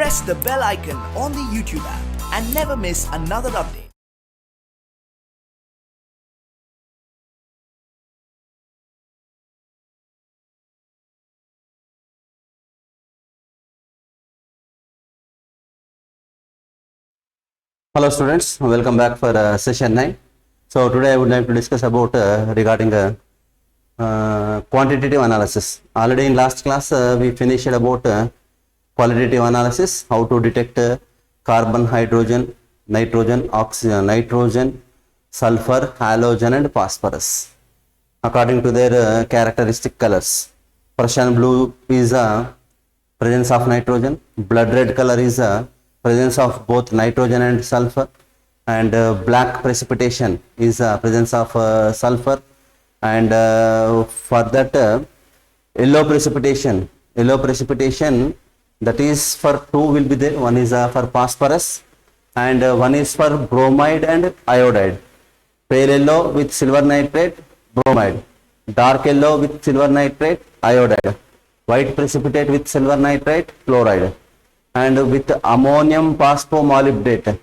press the bell icon on the YouTube app and never miss another update. Hello students, welcome back for session 9. So today I would like to discuss about regarding quantitative analysis. Already in last class we finished about qualitative analysis, how to detect carbon, hydrogen, nitrogen, oxygen, nitrogen, sulfur, halogen and phosphorus according to their characteristic colors. Prussian blue is presence of nitrogen, blood red color is presence of both nitrogen and sulfur, and black precipitation is presence of sulfur, and for that yellow precipitation that is for two will be there. One is for phosphorus and one is for bromide and iodide. Pale yellow with silver nitrate, bromide. Dark yellow with silver nitrate, iodide. White precipitate with silver nitrate, chloride. And with ammonium phosphomolybdate.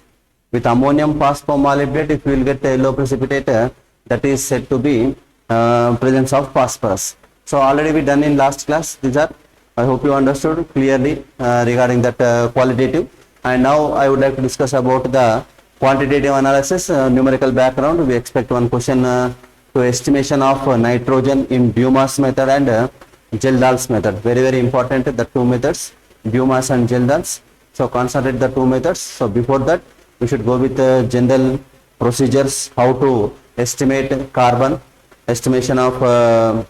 With ammonium phosphomolybdate, if you will get a yellow precipitate, that is said to be presence of phosphorus. So already we done in last class. These are, I hope you understood clearly regarding that qualitative. And now I would like to discuss about the quantitative analysis, numerical background. We expect one question to estimation of nitrogen in Dumas method and Geldahl's method. Very, very important, the two methods, Dumas and Geldahl's. So concentrate the two methods. So before that, we should go with general procedures, how to estimate carbon, estimation of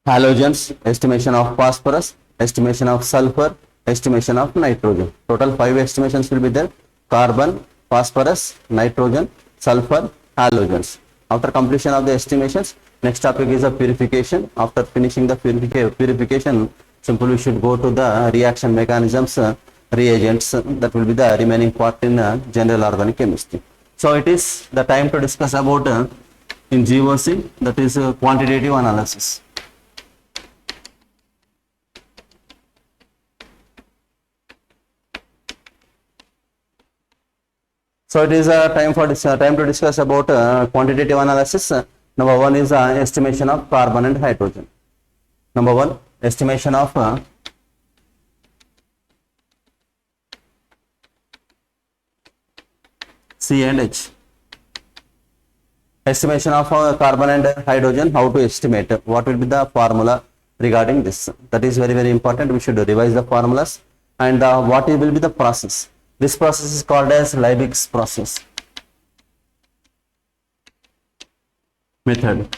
halogens, estimation of phosphorus, estimation of sulfur, estimation of nitrogen. Total 5 estimations will be there: carbon, phosphorus, nitrogen, sulfur, halogens. After completion of the estimations, next topic is a purification. After finishing the purification, simply we should go to the reaction mechanisms, reagents. That will be the remaining part in general organic chemistry. So it is the time to discuss about in GOC, that is quantitative analysis. So it is time to discuss about quantitative analysis. Number one is estimation of carbon and hydrogen. Number one, estimation of C and H. Estimation of carbon and hydrogen, how to estimate, what will be the formula regarding this. That is very, very important. We should revise the formulas. And what will be the process. This process is called as Liebig's process method.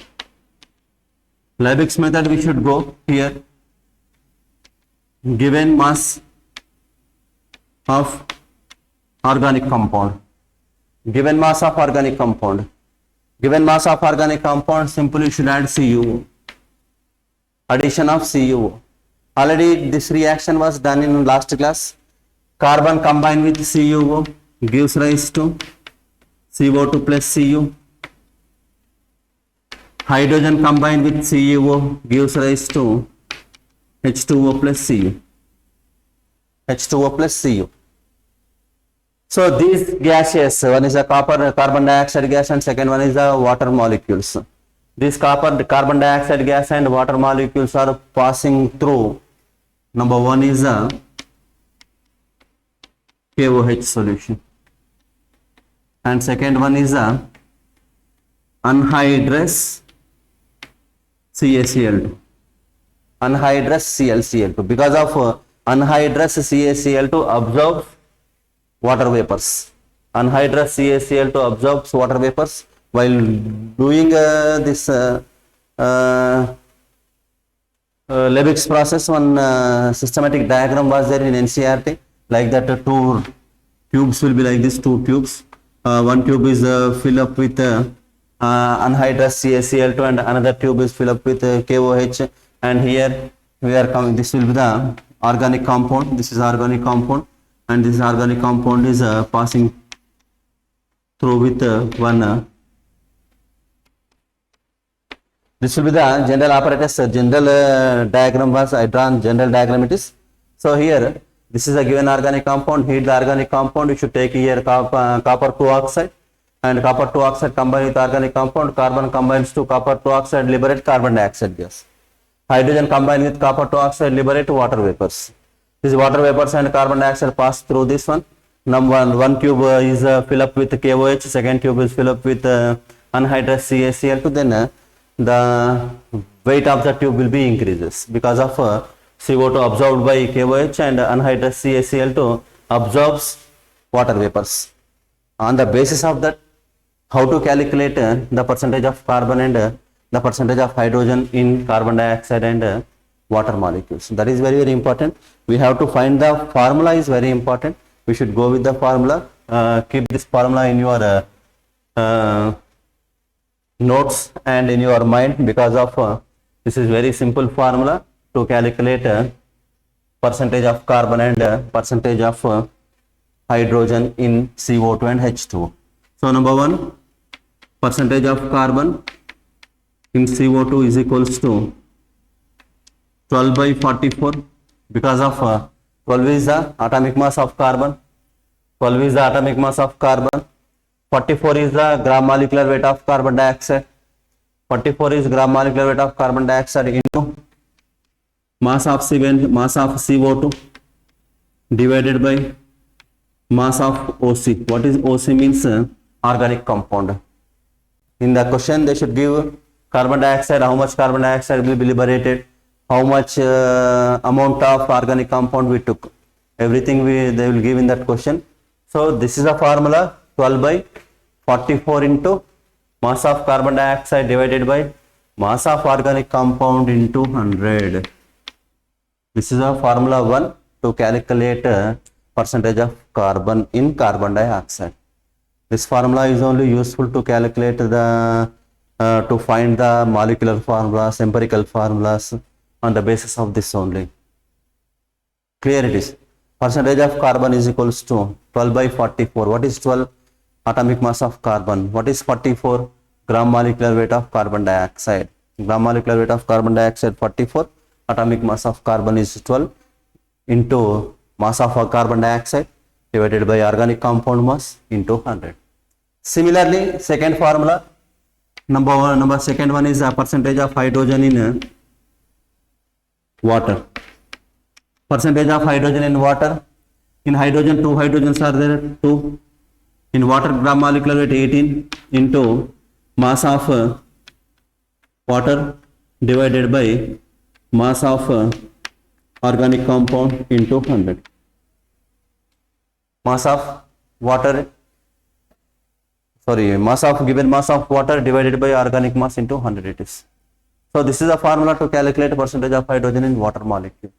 Liebig's method, we should go here. Given mass of organic compound. Given mass of organic compound. Given mass of organic compound, simply you should add CuO. Addition of CuO. Already this reaction was done in last class. Carbon combined with CuO gives rise to CO2 plus Cu. Hydrogen combined with CuO gives rise to H2O plus Cu. H2O plus Cu. So these gases, one is a carbon dioxide gas and second one is the water molecules. These carbon dioxide gas and water molecules are passing through. Number one is a KOH solution and second one is a anhydrous CaCl2. Anhydrous ClCl2, because of anhydrous CaCl2 absorbs water vapors. Anhydrous CaCl2 absorbs water vapors. While doing this Liebig's process, one systematic diagram was there in NCERT. Like that, two tubes will be like this, two tubes. One tube is filled up with anhydrous CaCl2 and another tube is filled up with KOH. And here we are coming, this will be the organic compound. This is organic compound and this organic compound is passing through with one. This will be the general apparatus. General diagram was I drawn general diagram it is. So here This is a given organic compound. Heat the organic compound. You should take here copper 2 oxide, and copper 2 oxide combine with organic compound. Carbon combines to copper 2 oxide, liberate carbon dioxide gas. Hydrogen combine with copper 2 oxide, liberate water vapors. These water vapors and carbon dioxide pass through this one. Number one tube is fill up with KOH. Second tube is fill up with anhydrous CaCl2. Then the weight of the tube will be increases because of CO2 absorbed by KOH, and anhydrous CaCl2 absorbs water vapors. On the basis of that, how to calculate the percentage of carbon and the percentage of hydrogen in carbon dioxide and water molecules. That is very, very important. We have to find the formula is very important. We should go with the formula. Keep this formula in your notes and in your mind, because of this is very simple formula to calculate percentage of carbon and percentage of hydrogen in CO2 and H2O. So number one, percentage of carbon in CO2 is equals to 12 by 44, because of 12 is the atomic mass of carbon, 12 is the atomic mass of carbon, 44 is the gram molecular weight of carbon dioxide, 44 is gram molecular weight of carbon dioxide into mass of CO2 divided by mass of OC. What is OC means? Organic compound. In the question they should give carbon dioxide, how much carbon dioxide will be liberated, how much amount of organic compound we took. Everything they will give in that question. So this is a formula, 12 by 44 into mass of carbon dioxide divided by mass of organic compound into 100. This is a formula 1 to calculate percentage of carbon in carbon dioxide. This formula is only useful to calculate the to find the molecular formulas, empirical formulas on the basis of this only. Clear it is. Percentage of carbon is equals to 12 by 44. What is 12? Atomic mass of carbon. What is 44? Gram molecular weight of carbon dioxide. Gram molecular weight of carbon dioxide 44. Atomic mass of carbon is 12 into mass of carbon dioxide divided by organic compound mass into 100. Similarly, second formula, second one is a percentage of hydrogen in water. Percentage of hydrogen in water. In hydrogen, 2 hydrogens are there, 2. In water, gram molecular weight 18 into mass of water divided by mass of organic compound into 100. Mass of water, mass of given mass of water divided by organic mass into 100 it is. So this is a formula to calculate percentage of hydrogen in water molecule.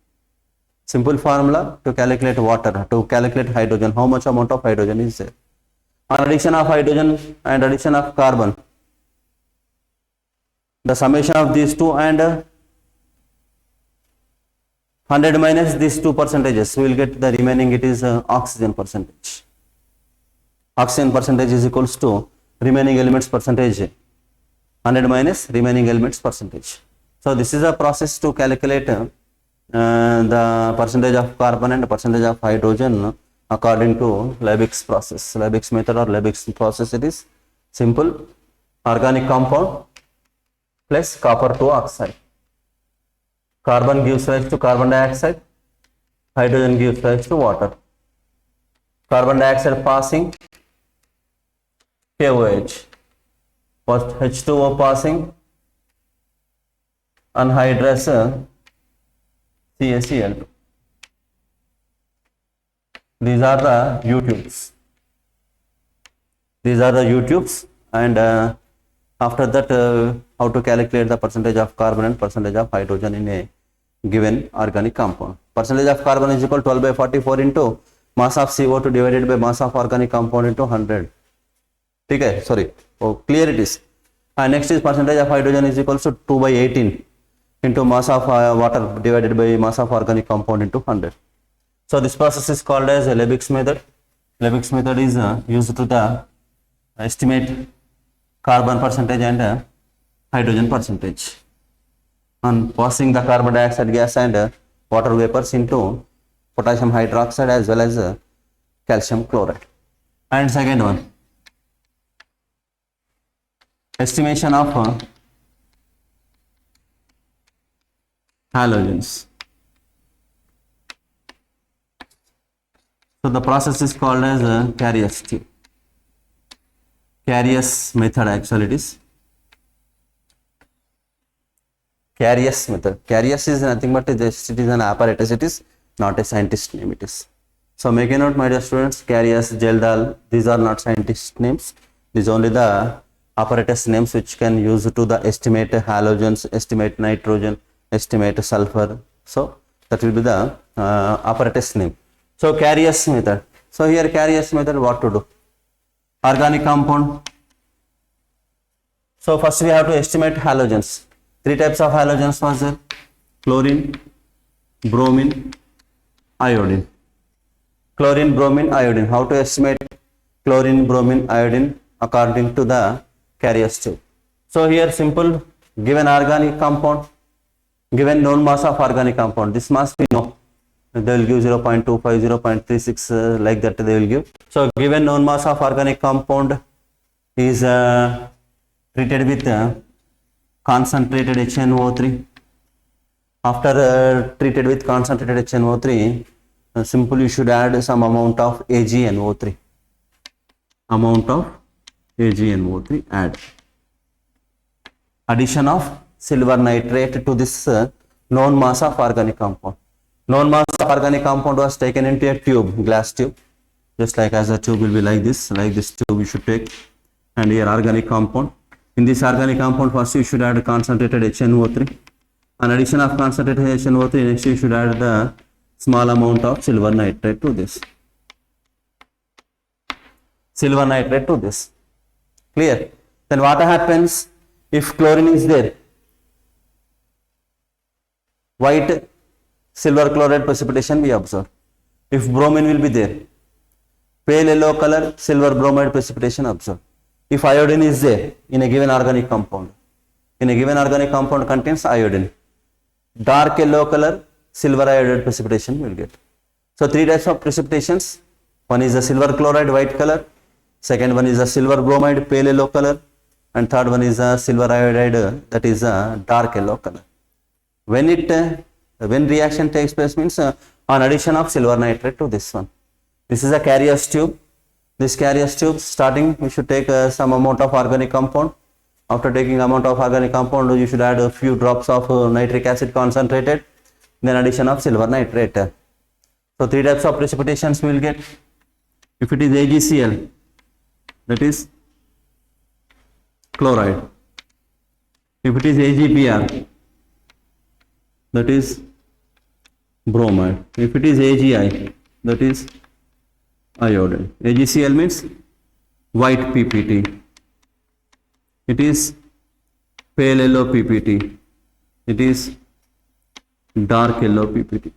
Simple formula to calculate water, to calculate hydrogen, how much amount of hydrogen is there. On addition of hydrogen and addition of carbon, the summation of these two and 100 minus these two percentages, we will get the remaining, it is oxygen percentage. Oxygen percentage is equals to remaining elements percentage, 100 minus remaining elements percentage. So this is a process to calculate the percentage of carbon and percentage of hydrogen according to Liebig's process, Liebig's method or Liebig's process. It is simple: organic compound plus copper 2 oxide. Carbon gives rise to carbon dioxide, hydrogen gives rise to water. Carbon dioxide passing, KOH. First H2O passing, anhydrous CaCl2. These are the U tubes. These are the U tubes, and after that how to calculate the percentage of carbon and percentage of hydrogen in a given organic compound. Percentage of carbon is equal to 12 by 44 into mass of CO2 divided by mass of organic compound into 100. Okay, sorry. Oh, clear it is. And next is percentage of hydrogen is equal to 2 by 18 into mass of water divided by mass of organic compound into 100. So this process is called as Liebig's method. Liebig's method is used to the estimate carbon percentage and hydrogen percentage on passing the carbon dioxide gas and water vapors into potassium hydroxide as well as calcium chloride. And second one, estimation of halogens. So the process is called as Carius tube. Carius method actually it is. Carius method. Carius is nothing but just it is an apparatus. It is not a scientist name. It is. So make a note, my dear students. Carius, Geldal. These are not scientist names. These are only the apparatus names which can use to the estimate halogens, estimate nitrogen, estimate sulfur. So that will be the apparatus name. So Carius method. So here Carius method, what to do? Organic compound. So first we have to estimate halogens. Three types of halogens was there: chlorine, bromine, iodine. Chlorine, bromine, iodine. How to estimate chlorine, bromine, iodine according to the Carius tube? So here simple, given organic compound, given known mass of organic compound. This mass we know. They will give 0.25, 0.36 like that they will give. So given known mass of organic compound is treated with concentrated HNO3. After treated with concentrated HNO3, simply you should add some amount of AgNO3. Amount of AgNO3 add. Addition of silver nitrate to this known mass of organic compound. Known mass of organic compound was taken into a tube, glass tube, just like as a tube will be like this tube you should take, and here organic compound. In this organic compound, first you should add concentrated HNO3. An addition of concentrated HNO3, next you should add the small amount of silver nitrate to this. Silver nitrate to this. Clear? Then what happens if chlorine is there? White silver chloride precipitation we observe. If bromine will be there, pale yellow color silver bromide precipitation observed. If iodine is there in a given organic compound, in a given organic compound contains iodine, dark yellow color silver iodide precipitation will get. So three types of precipitations. One is the silver chloride white color, second one is the silver bromide pale yellow color, and third one is the silver iodide that is a dark yellow color. When reaction takes place means on addition of silver nitrate to this one. This is a Carius tube. This Carius tube, starting we should take some amount of organic compound. After taking amount of organic compound, you should add a few drops of nitric acid concentrated, then addition of silver nitrate. So three types of precipitations we will get. If it is AgCl, that is chloride. If it is AgBr, that is bromide. If it is AgI, that is iodine. AgCl means white PPT. It is pale yellow PPT. It is dark yellow PPT.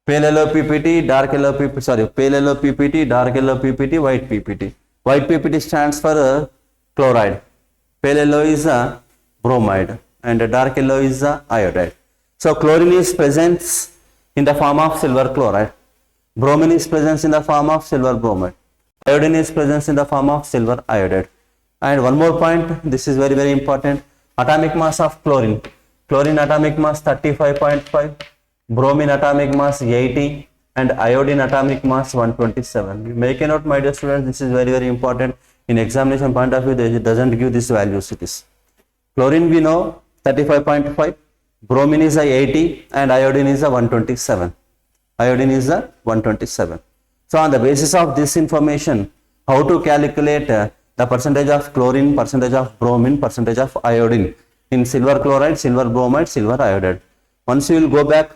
Pale yellow PPT, dark yellow PPT, sorry, pale yellow PPT, dark yellow PPT, white PPT. White PPT stands for chloride. Pale yellow is bromide and dark yellow is iodide. So chlorine is present in the form of silver chloride. Bromine is present in the form of silver bromide. Iodine is present in the form of silver iodide. And one more point, this is very important. Atomic mass of chlorine. Chlorine atomic mass 35.5, bromine atomic mass 80, and iodine atomic mass 127. Make a note, my dear students, this is very important. In examination point of view, it doesn't give this values. It is chlorine we know 35.5, bromine is a 80, and iodine is a 127. Iodine is a 127. So on the basis of this information, how to calculate the percentage of chlorine, percentage of bromine, percentage of iodine in silver chloride, silver bromide, silver iodide. Once you will go back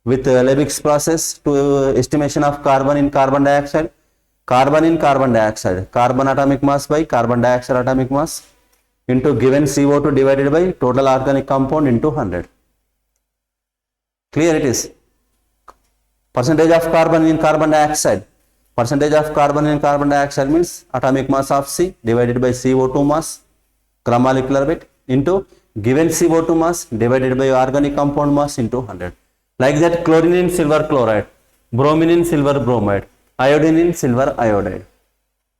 with Lebig's process to estimation of carbon in carbon dioxide, carbon in carbon dioxide, carbon atomic mass by carbon dioxide atomic mass into given CO2 divided by total organic compound into 100. Clear it is. Percentage of carbon in carbon dioxide. Percentage of carbon in carbon dioxide means atomic mass of C divided by CO2 mass, gram molecular weight into given CO2 mass divided by organic compound mass into 100. Like that, chlorine in silver chloride, bromine in silver bromide, iodine in silver iodide.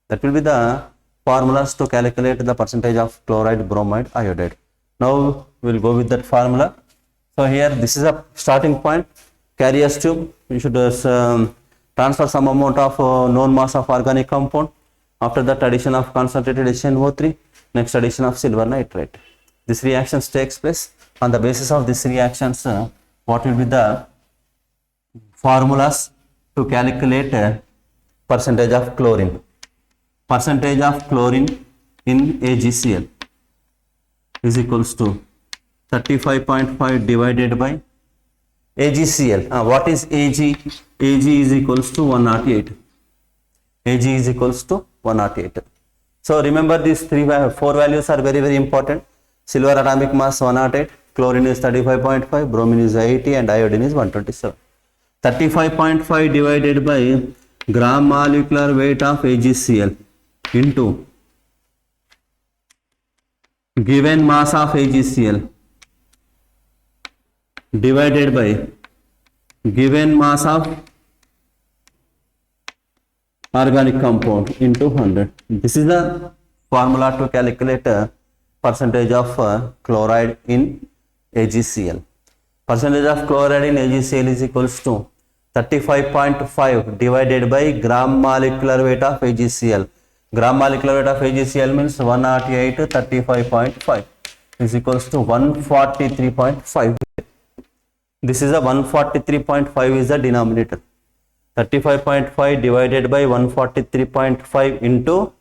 That will be the formulas to calculate the percentage of chloride, bromide, iodide. Now we will go with that formula. So here this is a starting point. Carrier's tube. You should transfer some amount of known mass of organic compound. After that, addition of concentrated HNO3. Next, addition of silver nitrate. This reactions takes place. On the basis of this reactions, what will be the formulas to calculate percentage of chlorine? Percentage of chlorine in AgCl is equals to 35.5 divided by AgCl. What is Ag? Ag is equals to 108. Ag is equals to 108. So remember these four values are very important. Silver atomic mass 108, chlorine is 35.5, bromine is 80 and iodine is 127. 35.5 divided by gram molecular weight of AgCl into given mass of AgCl divided by given mass of organic compound into 100. This is the formula to calculate percentage of chloride in AgCl. Percentage of chloride in AgCl is equals to 35.5 divided by gram molecular weight of AgCl. Gram molecular weight of AgCl means 108 35.5 is equals to 143.5. This is a 143.5 is the denominator. 35.5 divided by 143.5 into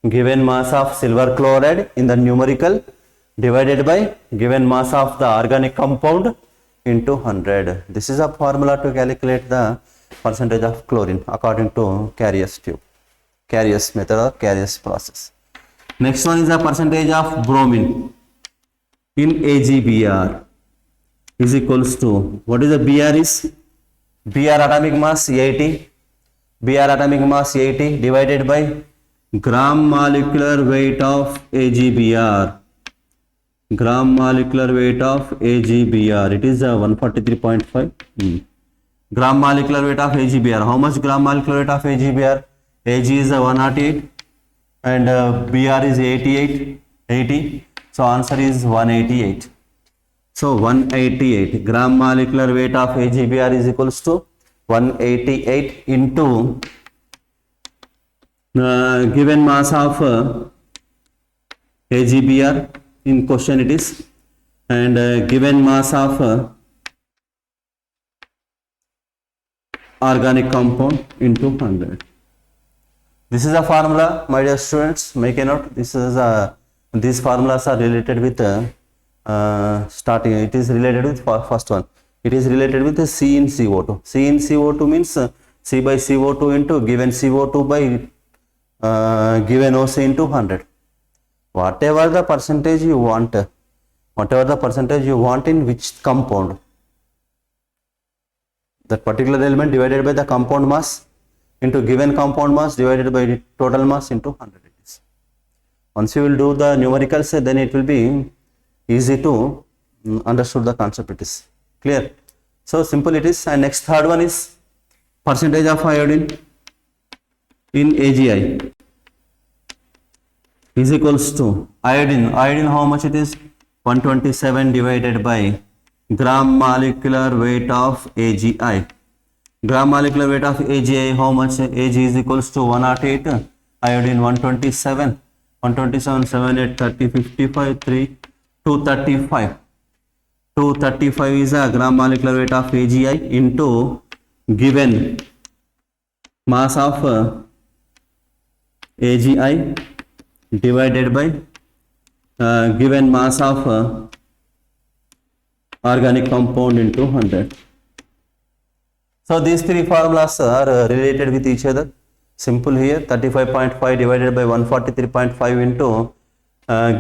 given mass of silver chloride in the numerical divided by given mass of the organic compound into 100. This is a formula to calculate the percentage of chlorine according to Carrier's tube, Carrier's method or Carrier's process. Next one is the percentage of bromine in AgBr is equals to, what is the Br is? Br atomic mass 80, Br atomic mass 80 divided by gram molecular weight of AgBr. Gram molecular weight of AgBr, it is 143.5. Gram molecular weight of AgBr. How much gram molecular weight of AgBr? Ag is 108 and Br is 80. So answer is 188. So 188 gram molecular weight of AgBr is equals to 188 into given mass of AgBr in question it is, and given mass of organic compound into 100. This is a formula, my dear students. Make a note. This is these formulas are related with starting. It is related with first one. It is related with the C in CO2. C in CO2 means C by CO2 into given CO2 by given OC into 100. Whatever the percentage you want in which compound, that particular element divided by the compound mass into given compound mass divided by the total mass into 100 it is. Once you will do the numericals, then it will be easy to understood the concept. It is clear. So simple it is. And next third one is percentage of iodine in AgI is equals to iodine. How much it is? 127 divided by gram molecular weight of AgI. Gram molecular weight of AgI, how much? Ag is equals to 108, iodine 127, 7, 8, 30, 55, 3, 235. 235 is a gram molecular weight of AgI into given mass of AgI divided by given mass of organic compound into 100. So these three formulas are related with each other. Simple here, 35.5 divided by 143.5 into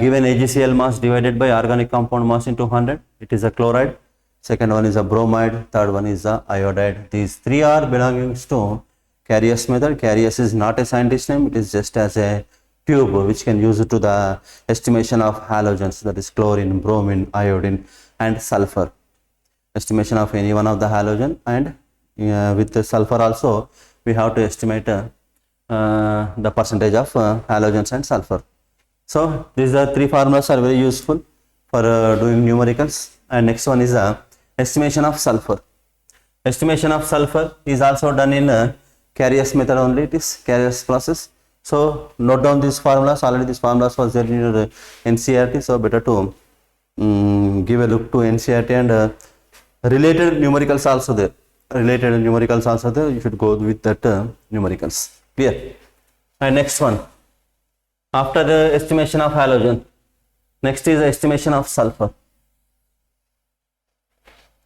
given AgCl mass divided by organic compound mass into 100. It is a chloride. Second one is a bromide. Third one is a iodide. These three are belonging to Carrier's method. Carrier's is not a scientist name. It is just as a tube which can use it to the estimation of halogens, that is chlorine, bromine, iodine and sulfur. Estimation of any one of the halogen, and with the sulfur also we have to estimate the percentage of halogens and sulfur. So these are three formulas are very useful for doing numericals. And next one is estimation of sulfur. Estimation of sulfur is also done in Carriers method only. It is Carriers process. So note down these formulas. Already these formulas was there in your NCERT. So better to give a look to NCERT, and related numericals also there. Related numericals also there. You should go with that numericals. Clear? And next one. After the estimation of halogen, next is the estimation of sulfur.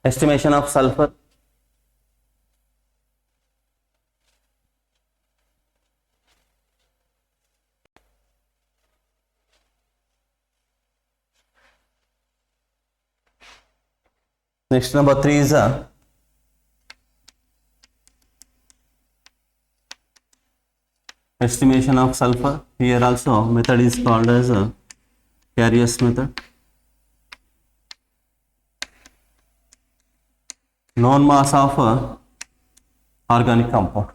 Estimation of sulfur. Next, number 3 is estimation of sulfur. Here also method is called as Carriers method. Known mass of organic compound.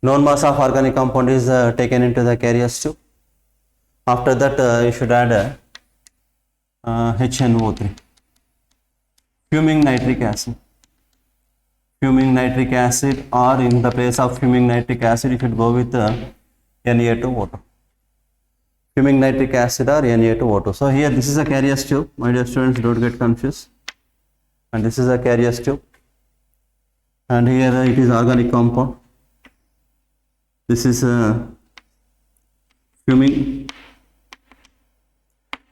Known mass of organic compound is taken into the Carriers tube. After that you should add HNO3. Fuming nitric acid. Fuming nitric acid, or in the place of fuming nitric acid you should go with Na2O2. Fuming nitric acid or Na2O2. So here this is a Carriers tube. My dear students, don't get confused. And this is a Carriers tube. And here it is organic compound. This is fuming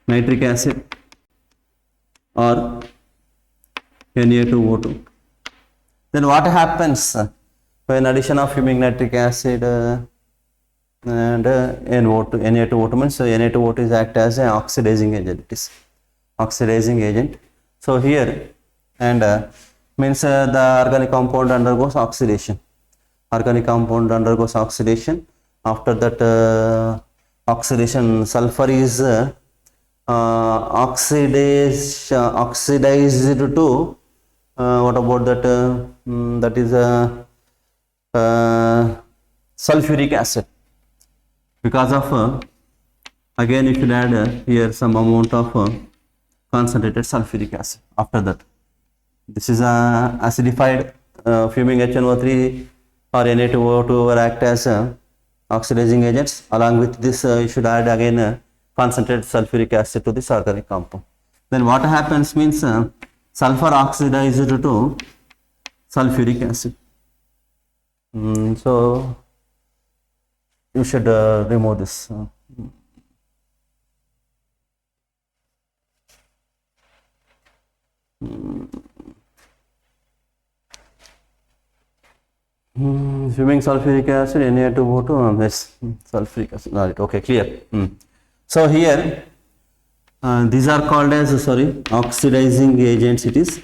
nitric acid or Na2O2. Then what happens when addition of fuming nitric acid and Na2O2 means Na2O2 is act as an oxidizing agent. It is oxidizing agent. So here and means the organic compound undergoes oxidation. Organic compound undergoes oxidation. After that oxidation, sulfur is oxidized to what about that? That is sulfuric acid. Because of again, you should add here some amount of concentrated sulfuric acid. After that, this is acidified fuming HNO3 or Na2O2 will act as oxidizing agents. Along with this, you should add again concentrated sulfuric acid to this organic compound. Then what happens means sulfur oxidized to sulfuric acid. So you should remove this. Fuming sulfuric acid, Na2O2, yes, sulfuric acid. Right, okay, clear. So here these are called as oxidizing agents. It is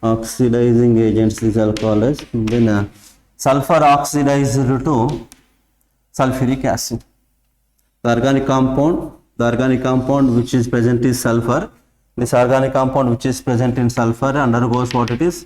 oxidizing agents. These are called as. Then sulfur oxidized to sulfuric acid. The organic compound which is present is sulfur. This organic compound which is present in sulfur undergoes what it is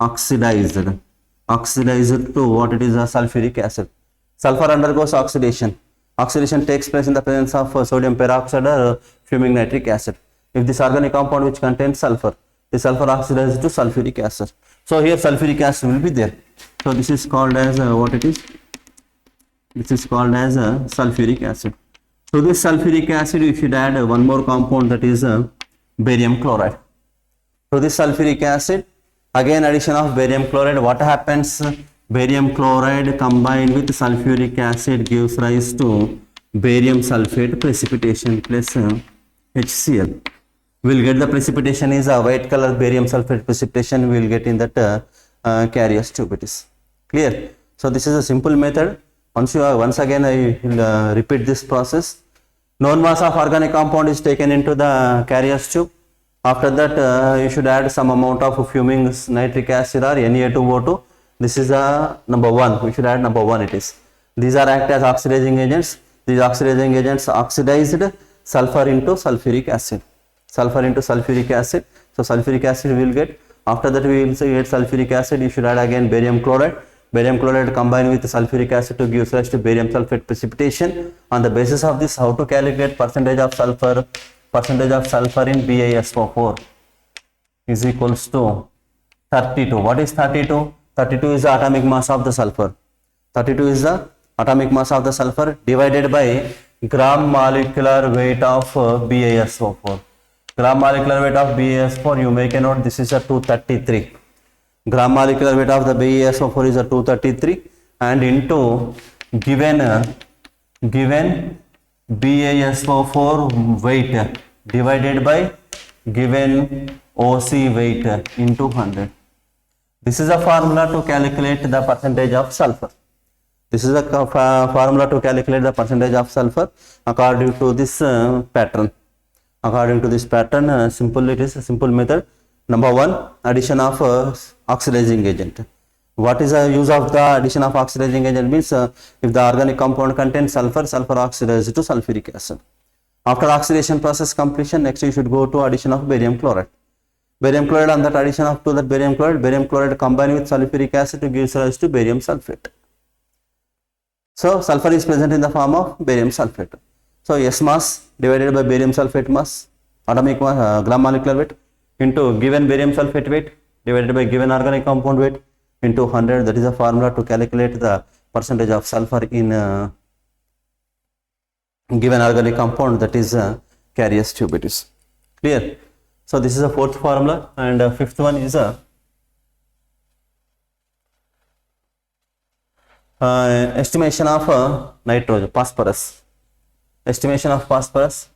oxidized to what it is a sulfuric acid. Sulfur undergoes oxidation. Oxidation takes place in the presence of sodium peroxide or fuming nitric acid. If this organic compound which contains sulfur, the sulfur oxidizes to sulfuric acid. So here sulfuric acid will be there. So this is called as what it is. This is called as sulfuric acid. So this sulfuric acid you should add one more compound, that is barium chloride. So this sulfuric acid, again addition of barium chloride. What happens? Barium chloride combined with sulfuric acid gives rise to barium sulfate precipitation plus HCl. We'll get the precipitation is a white color barium sulfate precipitation. We will get in that Carriers tube. It is clear. So this is a simple method. Once again I will repeat this process. Known mass of organic compound is taken into the Carriers tube. After that you should add some amount of fuming nitric acid or Na2O2. This is number 1. We should add number 1. It is. These are act as oxidizing agents. These oxidizing agents oxidized sulfur into sulfuric acid. Sulfur into sulfuric acid. So sulfuric acid we will get. After that we will get sulfuric acid. You should add again barium chloride. Barium chloride combined with sulfuric acid to give rise to barium sulfate precipitation. On the basis of this, how to calculate percentage of sulfur? Percentage of sulfur in BiSO4 is equals to 32. What is 32? 32 is the atomic mass of the sulfur. 32 is the atomic mass of the sulfur divided by gram molecular weight of BiSO4. Gram molecular weight of BiSO4, you make a note, this is a 233. Gram molecular weight of the BiSO4 is a 233 and into given BiSO4 weight divided by given OC weight into 100. This is a formula to calculate the percentage of sulfur. This is a formula to calculate the percentage of sulfur according to this pattern. According to this pattern, simple, it is a simple method. Number one, addition of oxidizing agent. What is the use of the addition of oxidizing agent? Means if the organic compound contains sulfur, sulfur oxidizes to sulfuric acid. After oxidation process completion, next you should go to addition of barium chloride. Barium chloride, on that addition of to that barium chloride combined with sulfuric acid to give rise to barium sulfate. So sulfur is present in the form of barium sulfate. So S mass divided by barium sulfate mass, atomic mass, gram molecular weight, into given barium sulfate weight divided by given organic compound weight into 100. That is a formula to calculate the percentage of sulfur in given organic compound, that is Carius tubetus. Clear? So this is the fourth formula, and fifth one is estimation of nitrogen, phosphorus. Estimation of phosphorus.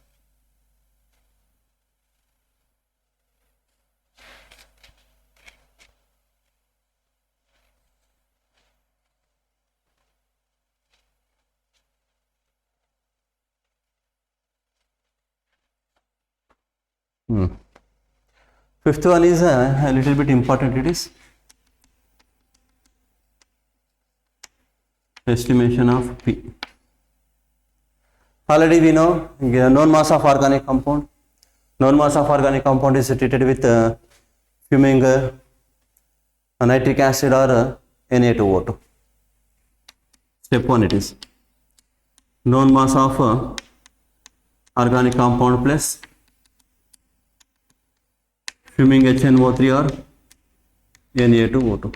Fifth one is a little bit important. It is estimation of P. Already we know known mass of organic compound. Known mass of organic compound is treated with fuming nitric acid or Na2O2. Step 1 it is known mass of organic compound plus fuming HNO3 or Na2O2.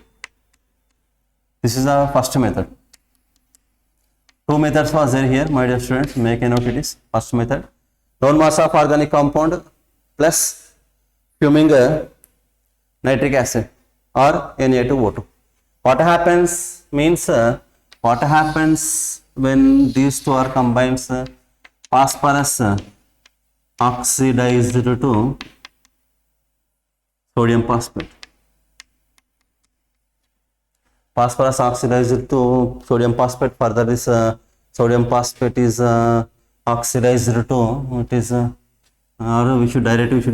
This is the first method. Two methods was there here, my dear students. Make a note, it is first method. Known mass of organic compound plus fuming nitric acid or Na2O2. What happens means what happens when these two are combined? Phosphorus oxidized to sodium phosphate. Phosphorus oxidized to sodium phosphate. Further, this sodium phosphate is oxidized to, it is or we should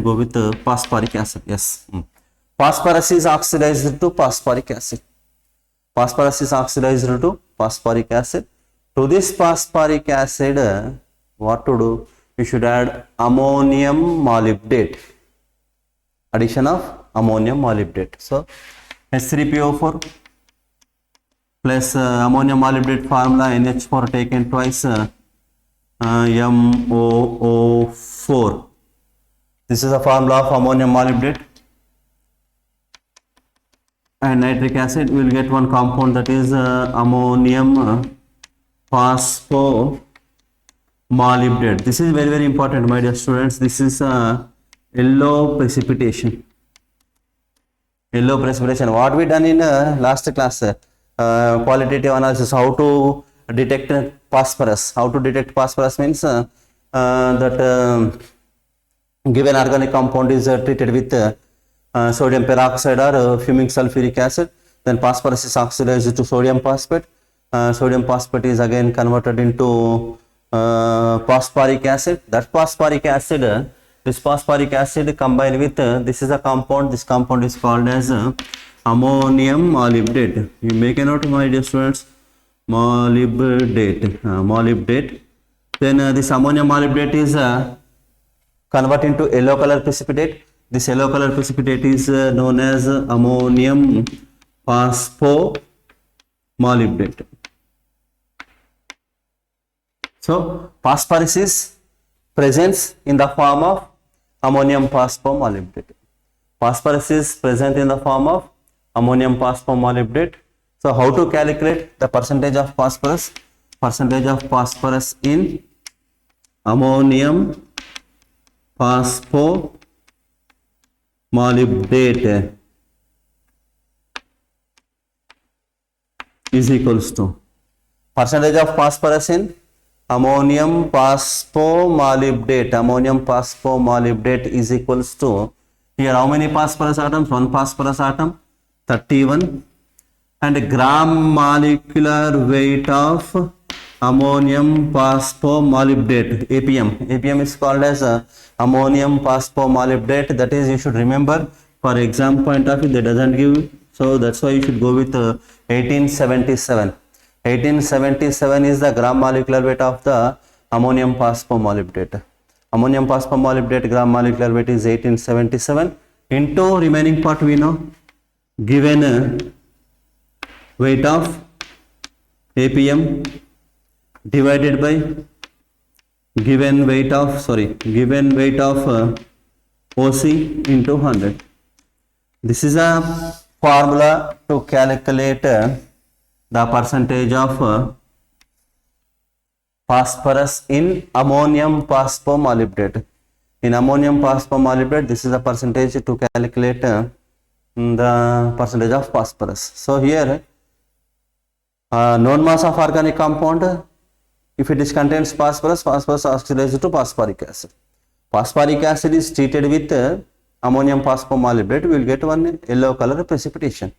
go with phosphoric acid. Yes, phosphorus is oxidized to phosphoric acid. Phosphorus is oxidized to phosphoric acid. To this phosphoric acid, what to do? You should add ammonium molybdate. Addition of ammonium molybdate. So H3PO4 plus ammonium molybdate formula, NH4 taken twice, MOO4. This is a formula of ammonium molybdate. And nitric acid, we will get one compound, that is ammonium phosphomolybdate. This is very, very important, my dear students. This is yellow precipitation. Yellow precipitation. What we done in last class, qualitative analysis, how to detect phosphorus. How to detect phosphorus means that given organic compound is treated with sodium peroxide or fuming sulfuric acid, then phosphorus is oxidized to sodium phosphate. Sodium phosphate is again converted into phosphoric acid. That phosphoric acid, this phosphoric acid combined with this is a compound. This compound is called as ammonium molybdate. You make a note, my dear students. Molybdate. Molybdate. Then this ammonium molybdate is converted into yellow color precipitate. This yellow color precipitate is known as ammonium phosphomolybdate. So phosphorus is present in the form of ammonium phosphomolybdate. Phosphorus is present in the form of ammonium phosphomolybdate. So how to calculate the percentage of phosphorus? Percentage of phosphorus in ammonium phosphomolybdate is equals to percentage of phosphorus in ammonium phosphomolybdate. Ammonium phosphomolybdate is equals to, here how many phosphorus atoms? One phosphorus atom, 31, and gram molecular weight of ammonium phosphomolybdate, APM. APM is called as ammonium phosphomolybdate. That is, you should remember for exam point of view, they doesn't give, so that's why you should go with 1877. 1877 is the gram molecular weight of the ammonium phosphomolybdate. Ammonium phosphomolybdate gram molecular weight is 1877 into remaining part we know, given weight of APM divided by given weight of OC into 100. This is a formula to calculate the percentage of phosphorus in ammonium phosphomolybdate. In ammonium phosphomolybdate, this is the percentage to calculate the percentage of phosphorus. So here, known mass of organic compound, if it is contains phosphorus, phosphorus oxidizes to phosphoric acid. Phosphoric acid is treated with ammonium phosphomolybdate, we will get one yellow color precipitation.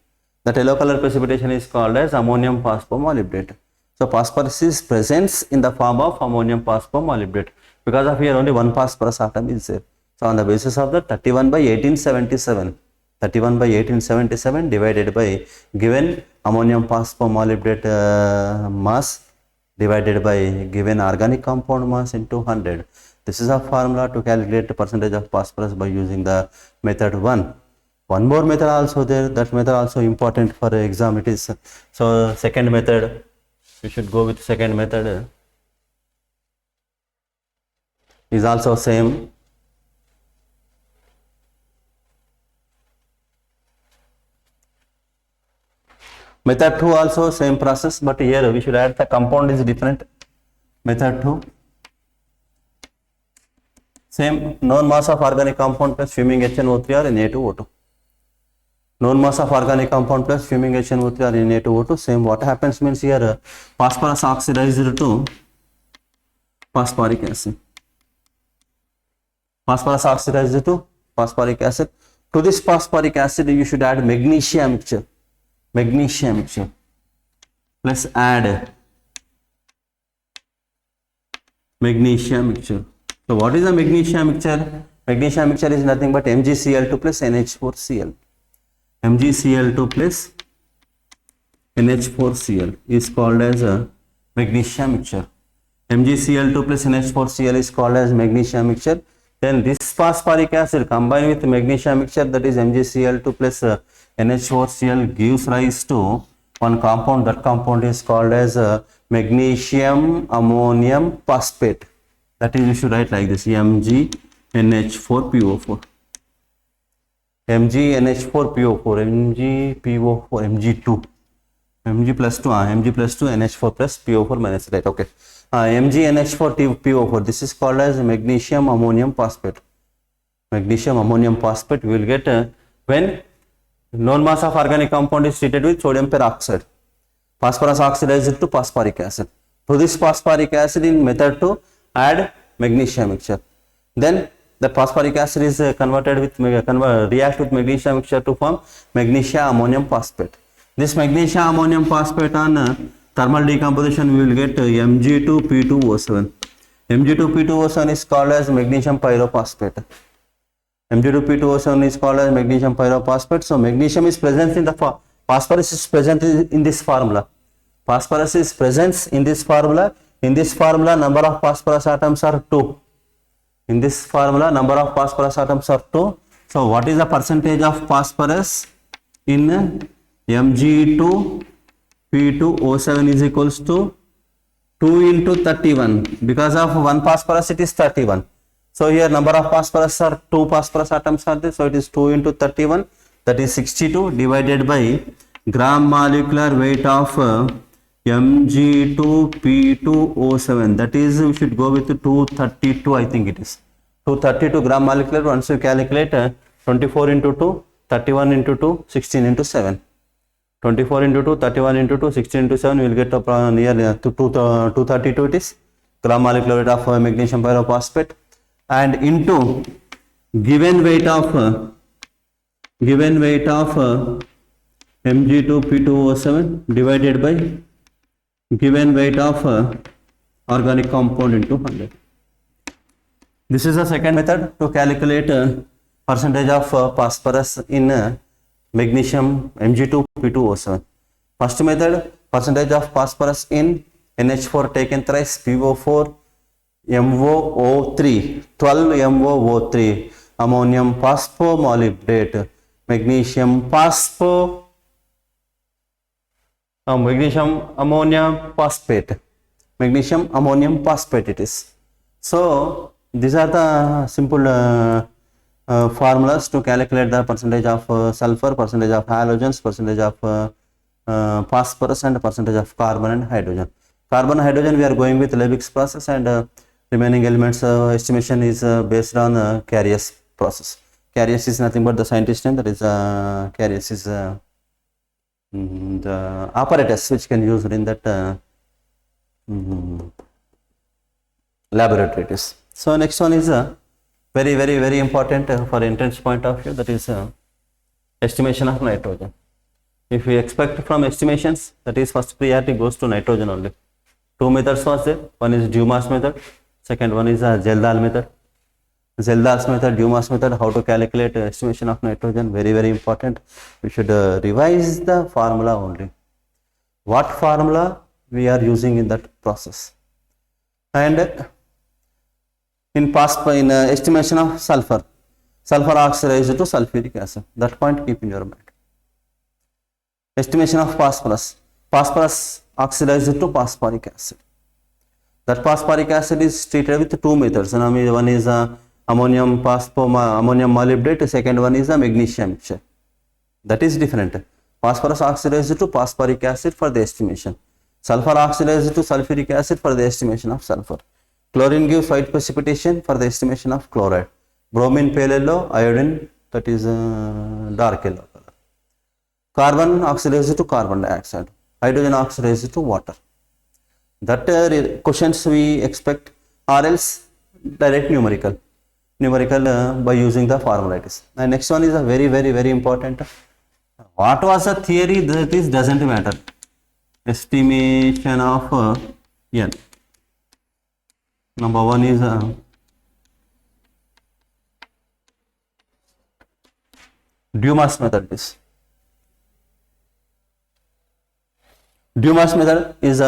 That yellow color precipitation is called as ammonium phosphomolybdate. So phosphorus is present in the form of ammonium phosphomolybdate. Because of here only one phosphorus atom is there. So on the basis of the 31 by 1877, 31 by 1877 divided by given ammonium phosphomolybdate mass divided by given organic compound mass into 100. This is a formula to calculate the percentage of phosphorus by using the method 1. One more method also there, that method also important for exam it is. So second method, you should go with second method, is also same. Method 2 also same process, but here we should add the compound is different. Method 2, same known mass of organic compound plus fuming HNO3 or Na2O2. Known mass of organic compound plus fuming HNO3 or Na2O2. Same what happens means here phosphorus oxidized to phosphoric acid. Phosphorus oxidized to phosphoric acid. To this phosphoric acid you should add magnesia mixture. Magnesia mixture. Let's add magnesia mixture. So what is the magnesia mixture? Magnesia mixture is nothing but MgCl2 plus NH4Cl. MgCl2 plus NH4Cl is called as a magnesia mixture. MgCl2 plus NH4Cl is called as magnesia mixture. Then this phosphoric acid combined with magnesia mixture, that is MgCl2 plus NH4Cl, gives rise to one compound. That compound is called as magnesium ammonium phosphate. That is, you should write like this, MgNH4PO4. MgNH4PO4, MgPO4, Mg2, Mg plus 2, NH4 plus PO4 minus, right? Okay. MgNH4PO4, this is called as magnesium ammonium phosphate. Magnesium ammonium phosphate we will get when known mass of organic compound is treated with sodium peroxide. Phosphorus oxidized to phosphoric acid. To this phosphoric acid in method 2 add magnesia mixture. Then the phosphoric acid is converted with react with magnesia mixture to form magnesia ammonium phosphate. This magnesia ammonium phosphate on thermal decomposition we will get Mg2P2O7. Mg2P2O7 is called as magnesium pyrophosphate. Mg2P2O7 is called as magnesium pyrophosphate. So magnesium is present in the phosphorus is present in this formula. Phosphorus is present in this formula In this formula, number of phosphorus atoms are 2. In this formula, number of phosphorus atoms are 2. So, what is the percentage of phosphorus in Mg2 P2O7 is equals to 2 into 31. Because of 1 phosphorus, it is 31. So, here number of phosphorus are 2 phosphorus atoms are there. So, it is 2 into 31, that is 62 divided by gram molecular weight of Mg2P2O7, that is, we should go with 232, I think it is 232 gram molecular. Once you calculate 24 into 2, 31 into 2, 16 into 7, 24 into 2, 31 into 2, 16 into 7, we will get near 232 it is gram molecular weight of magnesium pyrophosphate, and into given weight of Mg2P2O7 divided by given weight of organic compound into 100. This is the second method to calculate percentage of phosphorus in magnesium Mg2P2O7. First method, percentage of phosphorus in NH4 taken thrice, PO4 MoO3, 12 MoO3, ammonium phosphomolybdate, magnesium ammonium phosphate, magnesium ammonium phosphate it is. So, these are the simple formulas to calculate the percentage of sulfur, percentage of halogens, percentage of phosphorus, and percentage of carbon and hydrogen. Carbon and hydrogen we are going with Lebig's process, and remaining elements estimation is based on Carius process. Carius is nothing but the scientist name, that is Carius is the apparatus which can use in that laboratory it is. So, next one is very important for entrance point of view, that is estimation of nitrogen. If we expect from estimations, that is first priority goes to nitrogen only. Two methods was there, one is Dumas method, second one is Geldahl method. Geldahl's method, Dumas method, how to calculate estimation of nitrogen, very important. We should revise the formula only. What formula we are using in that process. And in estimation of sulfur oxidized to sulfuric acid, that point keep in your mind. Estimation of phosphorus oxidized to phosphoric acid. That phosphoric acid is treated with two methods. One is ammonium molybdate, second one is magnesium mixture. That is different. Phosphorus oxidized to phosphoric acid for the estimation. Sulfur oxidized to sulfuric acid for the estimation of sulfur. Chlorine gives white precipitation for the estimation of chloride. Bromine pale yellow, iodine that is dark yellow color. Carbon oxidized to carbon dioxide. Hydrogen oxidized to water. That questions we expect, or else direct numerical by using the formula it is. And next one is a very important. What was the theory? That is doesn't matter. Estimation of N. Number one is Dumas method. Dumas method is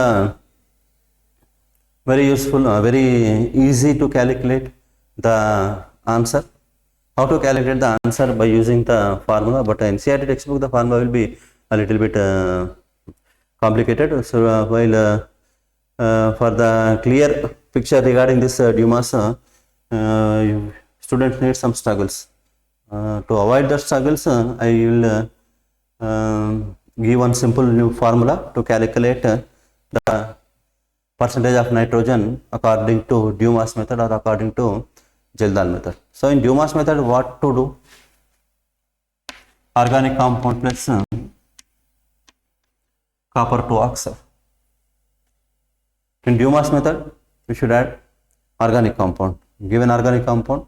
very useful, very easy to calculate the answer. How to calculate the answer by using the formula, but in NCERT textbook the formula will be a little bit complicated. So while for the clear picture regarding this Dumas, students need some struggles. To avoid the struggles, I will give one simple new formula to calculate the percentage of nitrogen according to Dumas method or according to Geldahl method. So in Dumas method, what to do? Organic compound plus copper 2 oxide. In Dumas method, we should add organic compound. Given organic compound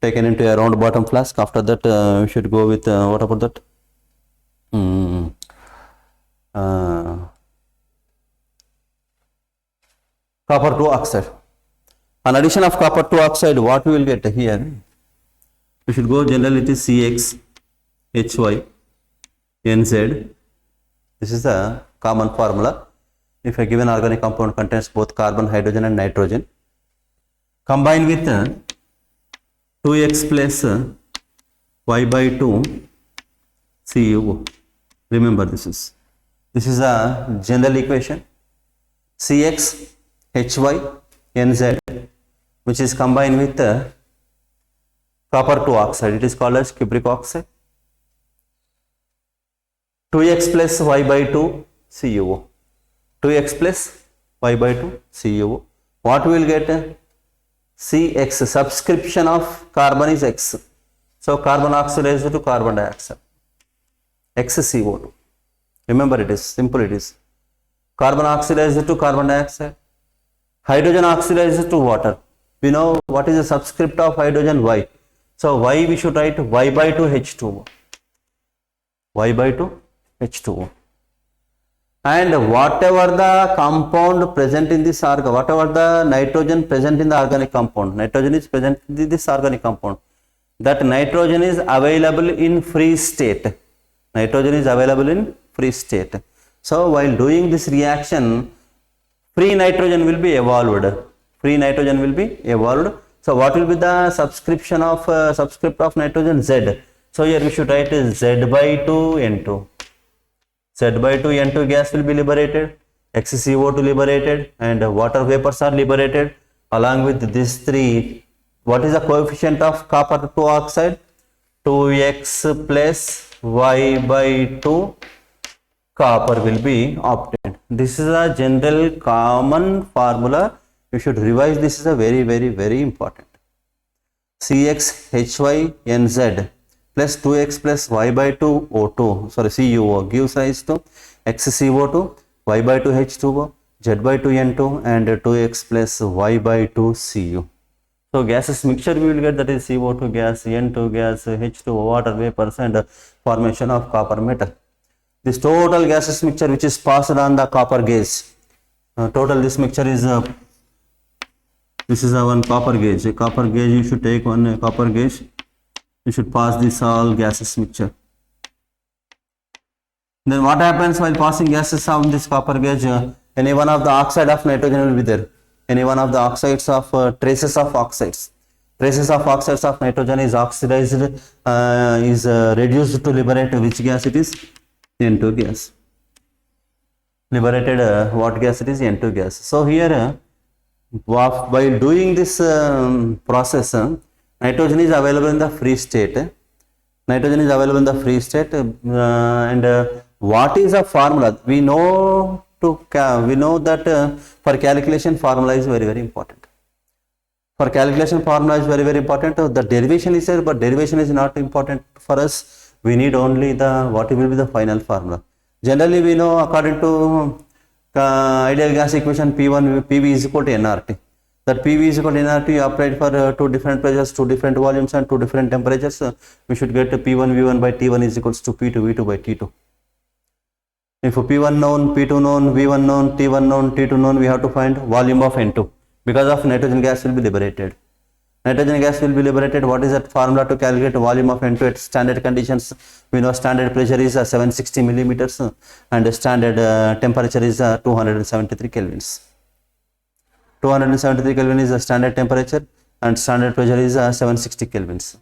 taken into a round bottom flask. After that, we should go with what about that? Copper 2 oxide. On addition of copper 2 oxide, what we will get here? We should go generally it is CX, HY, NZ. This is the common formula. if a given organic compound contains both carbon, hydrogen and nitrogen, combine with 2x plus y by 2 CuO. Remember this is a general equation. Cx Hy Nz, which is combined with copper 2 oxide. It is called as cupric oxide. 2x plus y by 2 CuO. 2x plus y by 2 CuO. What we will get? Cx, subscription of carbon is X. So carbon oxidized to carbon dioxide. XCO2. Remember, it is simple. It is carbon oxidized to carbon dioxide. Hydrogen oxidized to water. We know what is the subscript of hydrogen? Y. So Y we should write y by 2 H2O. Y by 2 H2O. And whatever the compound present in this whatever the nitrogen present in the organic compound, nitrogen is present in this organic compound, that nitrogen is available in free state. Nitrogen is available in free state. So while doing this reaction, free nitrogen will be evolved. Free nitrogen will be evolved. So what will be the subscript of nitrogen? Z. So here we should write Z by 2 N2. Z by 2 N2 gas will be liberated, XCO2 liberated, and water vapors are liberated. Along with these three, what is the coefficient of copper 2 oxide? 2x plus y by 2 copper will be obtained. This is a general common formula. You should revise. This is a very important. Cx Hy Nz plus 2x plus y by 2 O2, sorry, CuO gives rise to XCO2, y by 2 H2O, z by 2 N2, and 2x plus y by 2 Cu. So gases mixture we will get, that is CO2 gas, N2 gas, H2O, water vapors, and formation of copper metal. This total gases mixture which is passed on the copper gauge, total this mixture is this is a one copper gauge. A copper gauge, you should take one copper gauge. You should pass this all gases mixture. Then what happens while passing gases on this copper gauge? Any one of the oxide of nitrogen will be there. Any one of the oxides of traces of oxides. Traces of oxides of nitrogen is oxidized, reduced to liberate which gas it is? N2 gas. Liberated what gas it is? N2 gas. So here while doing this process, nitrogen is available in the free state. Nitrogen is available in the free state, and what is the formula? We know that for calculation formula is very important. For calculation formula is very important. The derivation is there, but derivation is not important for us. We need only what will be the final formula. Generally, we know according to ideal gas equation PV is equal to nRT. That PV is equal to nRT, you applied for two different pressures, two different volumes, and two different temperatures. We should get P1 V1 by T1 is equals to P2 V2 by T2. If P1 known, P2 known, V1 known, T1 known, T2 known, we have to find volume of N2. Because of nitrogen gas will be liberated. Nitrogen gas will be liberated. What is that formula to calculate volume of N2 at standard conditions? We know standard pressure is 760 millimeters and standard temperature is 273 kelvins. 273 Kelvin is the standard temperature and standard pressure is 760 kelvins,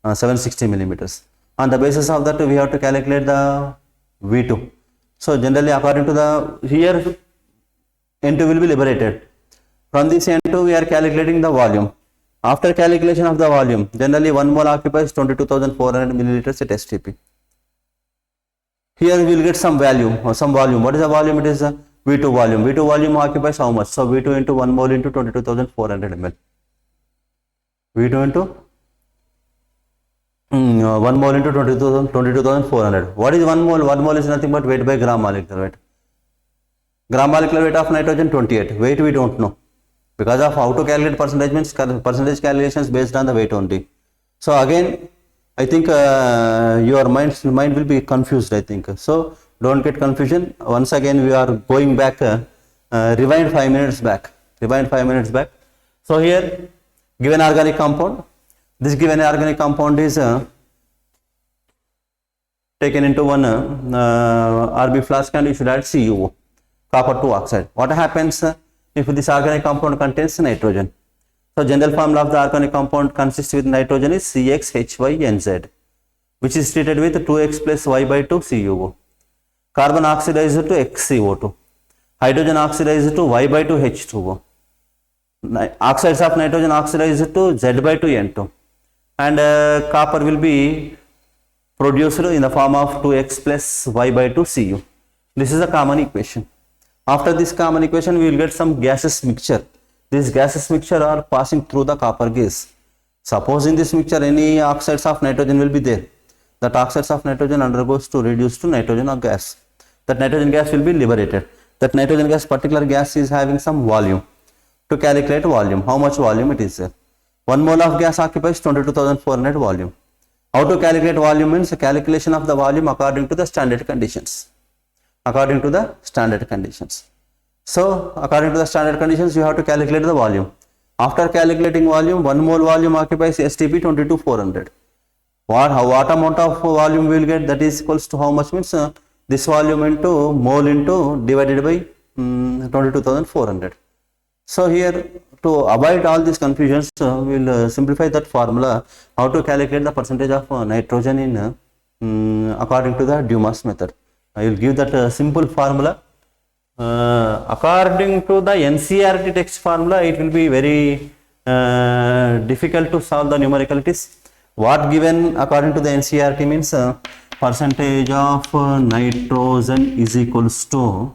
760 millimeters. On the basis of that, we have to calculate the V2. So generally, according to here N2 will be liberated. From this N2, we are calculating the volume. After calculation of the volume, generally 1 mole occupies 22,400 milliliters at STP. Here we will get some value or some volume. What is the volume? It is V2 volume. V2 volume occupies how much? So V2 into 1 mole into 22,400 ml. V2 into 1 mole into 22,400. What is 1 mole? 1 mole is nothing but weight by gram molecular weight. Gram molecular weight of nitrogen 28. Weight we don't know. Because of how to calculate percentage means percentage calculations based on the weight only. So again, I think your mind will be confused, I think. So don't get confusion. Once again, we are going back, rewind 5 minutes back. Rewind 5 minutes back. So here, given organic compound. This given organic compound is taken into one RB flask and you should add CuO. copper 2 oxide. What happens if this organic compound contains nitrogen? So general formula of the organic compound consists with nitrogen is CXHYNZ, which is treated with 2x plus y by 2 CuO. Carbon oxidized to XCO2. Hydrogen oxidized to y by 2 H2O. Oxides of nitrogen oxidized to Z by 2 N2. And copper will be produced in the form of 2x plus y by 2 Cu. This is a common equation. After this common equation, we will get some gaseous mixture. These gaseous mixture are passing through the copper gas. Suppose in this mixture any oxides of nitrogen will be there. That oxides of nitrogen undergoes to reduce to nitrogen or gas. That nitrogen gas will be liberated. That nitrogen gas, particular gas is having some volume. To calculate volume, how much volume it is there? 1 mole of gas occupies 22,400 volume. How to calculate volume means a calculation of the volume according to the standard conditions. According to the standard conditions. So, according to the standard conditions, you have to calculate the volume. After calculating volume, 1 mole volume occupies STP 22,400. What amount of volume we will get? That is equals to how much means this volume into mole into divided by 22,400. So here, to avoid all these confusions, we will simplify that formula, how to calculate the percentage of nitrogen in according to the Dumas method. I will give that simple formula. According to the NCERT text formula, it will be very difficult to solve the numericalities. What given according to the NCERT means percentage of nitrogen is equals to,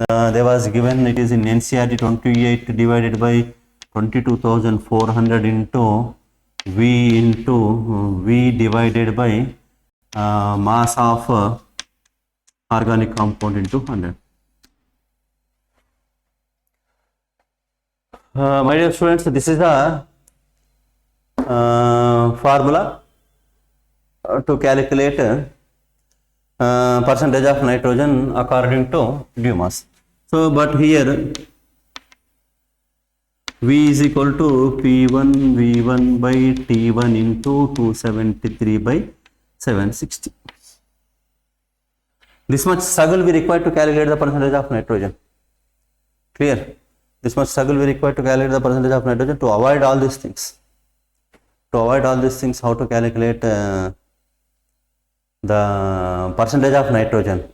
there was given, it is in NCERT 28 divided by 22,400 into V divided by mass of organic compound into 100. My dear students, this is the formula to calculate percentage of nitrogen according to Dumas. So, but here V is equal to P1 V1 by T1 into 273 by 760. This much struggle we require to calculate the percentage of nitrogen. Clear? This much struggle we require to calculate the percentage of nitrogen to avoid all these things. To avoid all these things, how to calculate the percentage of nitrogen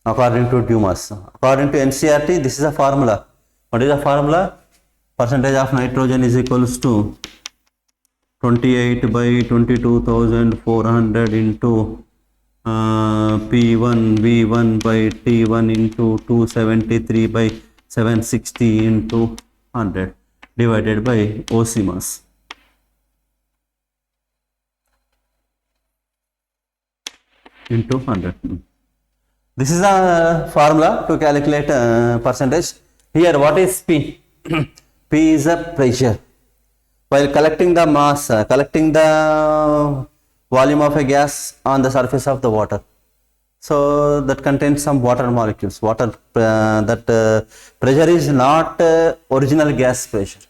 according to Dumas. According to NCERT, this is a formula. What is the formula? Percentage of nitrogen is equals to 28 by 22,400 into P1 V1 by T1 into 273 by 760 into 100 divided by OC mass. Into 100. This is a formula to calculate percentage. Here, what is P? P is a pressure. While collecting the mass, collecting the volume of a gas on the surface of the water. So that contains some water molecules. Pressure is not original gas pressure.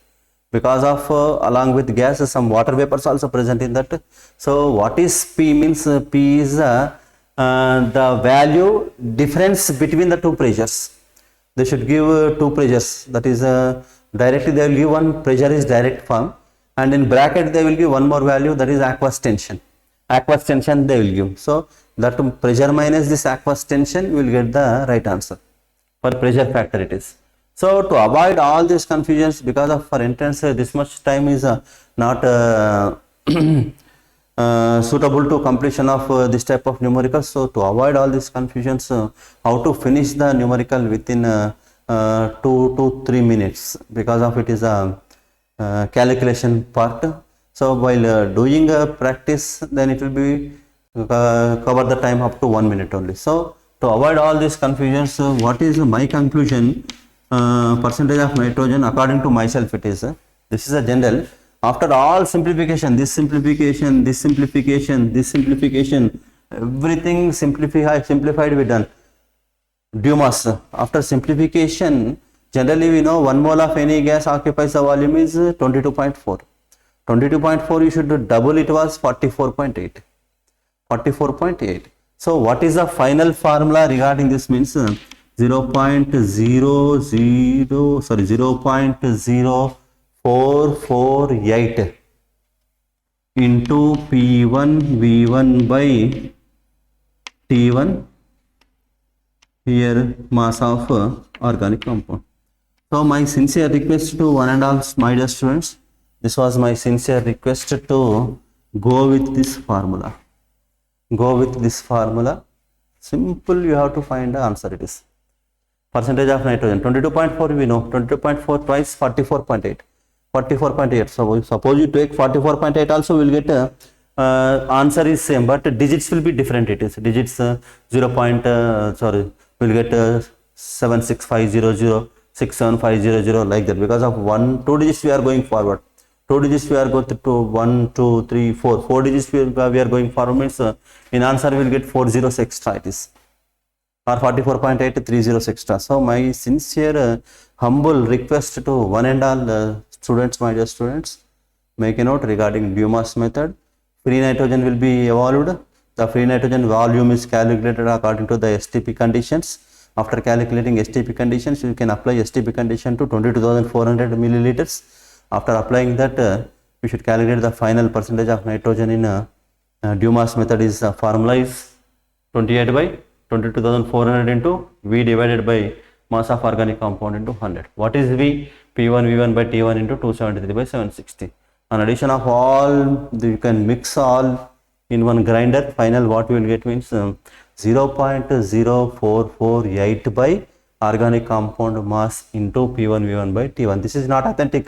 Because of along with gas, some water vapors also present in that. So what is P means? P is the value difference between the two pressures. They should give two pressures. That is directly they will give one pressure is direct form, and in bracket they will give one more value, that is aqueous tension. Aqueous tension they will give. So that pressure minus this aqueous tension, you will get the right answer. For pressure factor it is. So to avoid all these confusions, because of for entrance this much time is not suitable to completion of this type of numerical. So to avoid all these confusions, how to finish the numerical within 2 to 3 minutes, because of it is a calculation part. So while doing a practice, then it will be cover the time up to 1 minute only. So to avoid all these confusions, what is my conclusion? Percentage of nitrogen according to myself it is, this is a general. After all simplification, this simplification, this simplification, this simplification, everything simplified we done. Dumas. After simplification, generally we know 1 mole of any gas occupies the volume is 22.4. 22.4 you should double, it was 44.8. 44.8. So what is the final formula regarding this means 0.0448 into P1 V1 by T1, here mass of organic compound. So my sincere request to one and all my dear students, this was my sincere request to go with this formula. Go with this formula. Simple, you have to find the answer. It is percentage of nitrogen 22.4, we know 22.4 twice 44.8. 44.8. So suppose you take 44.8 also, will get answer is same, but digits will be different. It is digits will get 76500, 67500 like that, because of 2 digits we are going forward. 2 digits we are going to 1 2 3 4 4 digits we are going forward, means in answer we will get 40 extra. It is or 44.8 30 extra. So my sincere humble request to one and all students, my dear students, make a note regarding Dumas method. Free nitrogen will be evolved. The free nitrogen volume is calculated according to the STP conditions. After calculating STP conditions, you can apply STP condition to 22,400 milliliters. After applying that, we should calculate the final percentage of nitrogen in Dumas method. Is formula is 28 by 22,400 into V divided by mass of organic compound into 100. What is V? P1 V1 by T1 into 273 by 760. On addition of all, you can mix all in one grinder. Final what we will get means 0.0448 by organic compound mass into P1 V1 by T1. This is not authentic,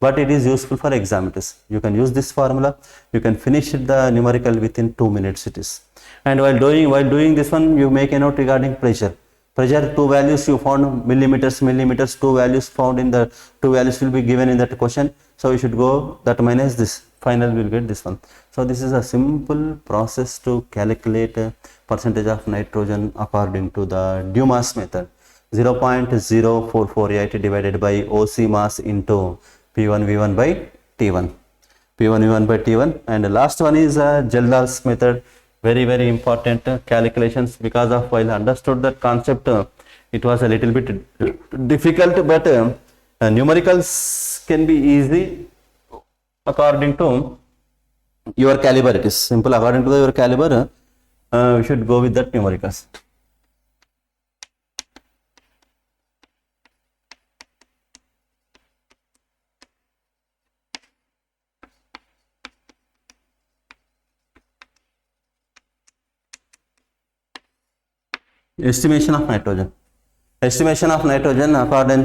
but it is useful for examiners. You can use this formula. You can finish the numerical within 2 minutes. It is. And while doing this one, you make a note regarding pressure. Pressure, 2 values you found, millimeters, 2 values found in the 2 values will be given in that question. So you should go that minus this. Final will get this one. So this is a simple process to calculate percentage of nitrogen according to the Dumas method. 0.0448 divided by OC mass into P1 V1 by T1. P1 V1 by T1. And the last one is Geldar's method. Very important calculations, because of while understood that concept, it was a little bit difficult, but numericals can be easy according to your caliber. It is simple according to your caliber. We should go with that numericals. Estimation of nitrogen. Estimation of nitrogen according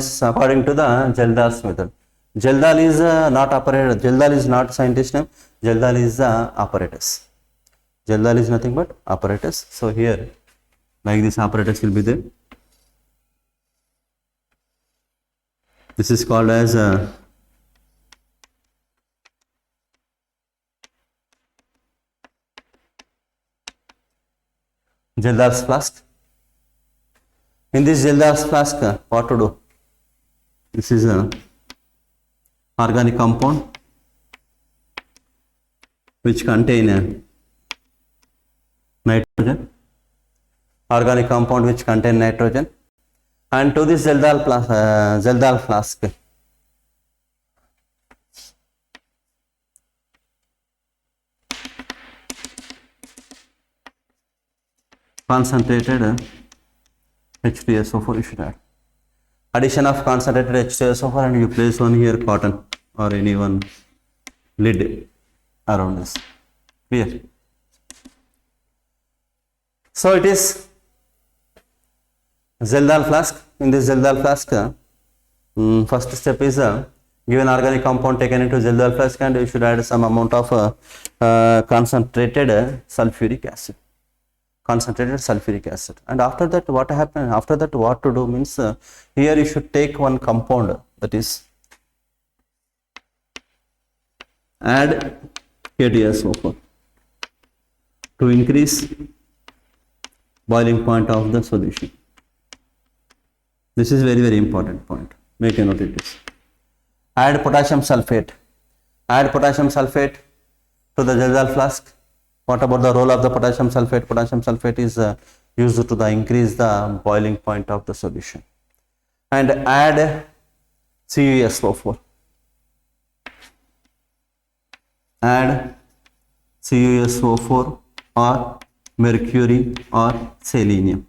to the Geldar's method. Geldal is not operator. Geldal is not scientist name. Geldal is the apparatus. Geldal is nothing but apparatus. So here, like this apparatus will be there. This is called as Geldar's flask. In this Geldar's flask, what to do? This is a organic compound which contain nitrogen. Organic compound which contain nitrogen, and to this Geldal flask, concentrated H2SO4 you should add. Addition of concentrated H2SO4, and you place one here cotton or any one lid around this. Clear? So it is Geldal flask. In this Geldal flask, first step is given organic compound taken into Geldal flask, and you should add some amount of concentrated sulfuric acid. Concentrated sulfuric acid. And after that, what happens? After that, what to do means here you should take one compound, that is add K2SO4 to increase boiling point of the solution. This is very important point. Make a note of this. Add potassium sulfate. Add potassium sulfate to the Geldal flask. What about the role of the potassium sulfate? Potassium sulfate is used to increase the boiling point of the solution. And add CuSO4. Add CuSO4 or mercury or selenium,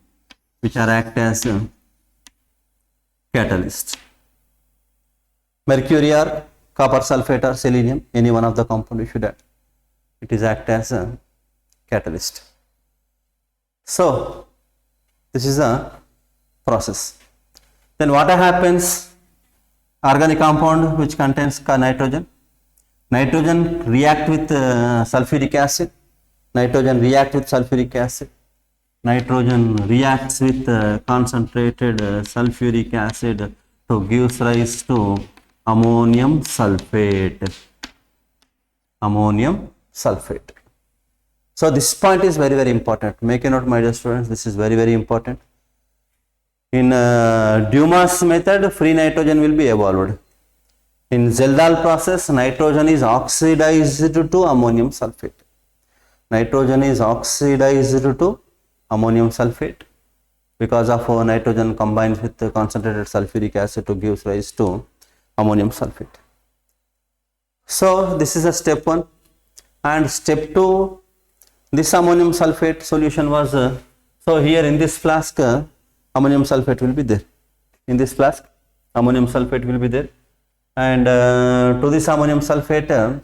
which are act as a catalyst. Mercury or copper sulfate or selenium, any one of the compound you should add. It is act as a catalyst. So this is a process. Then what happens? Organic compound which contains nitrogen. Nitrogen react with sulfuric acid. Nitrogen react with sulfuric acid. Nitrogen reacts with concentrated sulfuric acid to gives rise to ammonium sulfate. Ammonium sulfate. So this point is very, very important. Make a note, my dear students. This is very, very important. In Dumas method, free nitrogen will be evolved. In Zeldal process, nitrogen is oxidized to ammonium sulfate. Nitrogen is oxidized to ammonium sulfate because of nitrogen combines with concentrated sulfuric acid to gives rise to ammonium sulfate. So this is a step 1. And step 2, this ammonium sulfate solution was, so here in this flask, ammonium sulfate will be there. In this flask, ammonium sulfate will be there. And to this ammonium sulfate,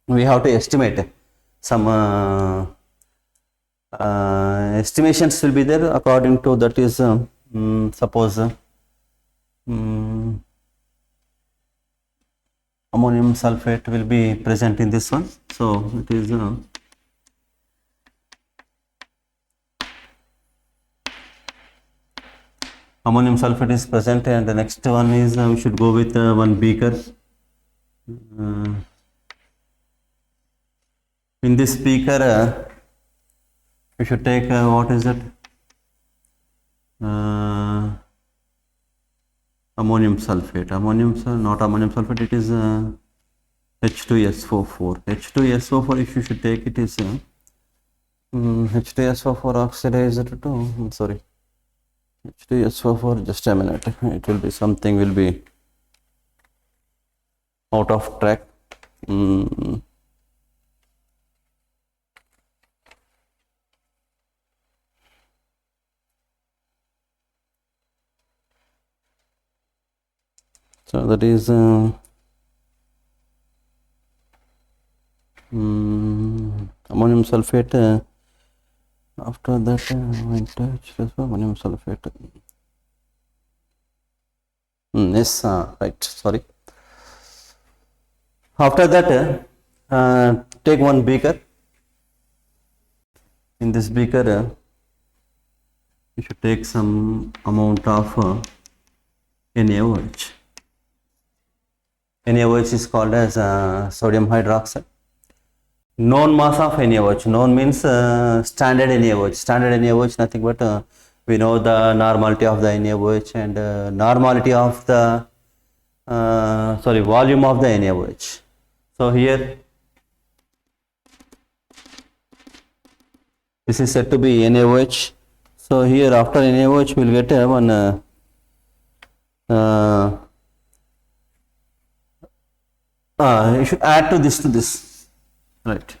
we have to estimate some estimations will be there according to that is, suppose ammonium sulfate will be present in this one. So it is ammonium sulfate is present, and the next one is we should go with one beaker. In this beaker, we should take what is it? Ammonium sulfate. Not ammonium sulfate. It is H2SO4. H2SO4. If you should take it is H2SO4 oxidized to. Sorry. H2SO4, just a minute, it will be something will be out of track. So that is ammonium sulfate. After that, ammonium sulfate. Yes, right. Sorry. After that, take one beaker. In this beaker, you should take some amount of NaOH. NaOH is called as sodium hydroxide. Known mass of NaOH. Known means standard NaOH. Standard NaOH nothing but we know the normality of the NaOH and normality of the volume of the NaOH. So here this is said to be NaOH. So here after NaOH we will get one you should add to this. Right.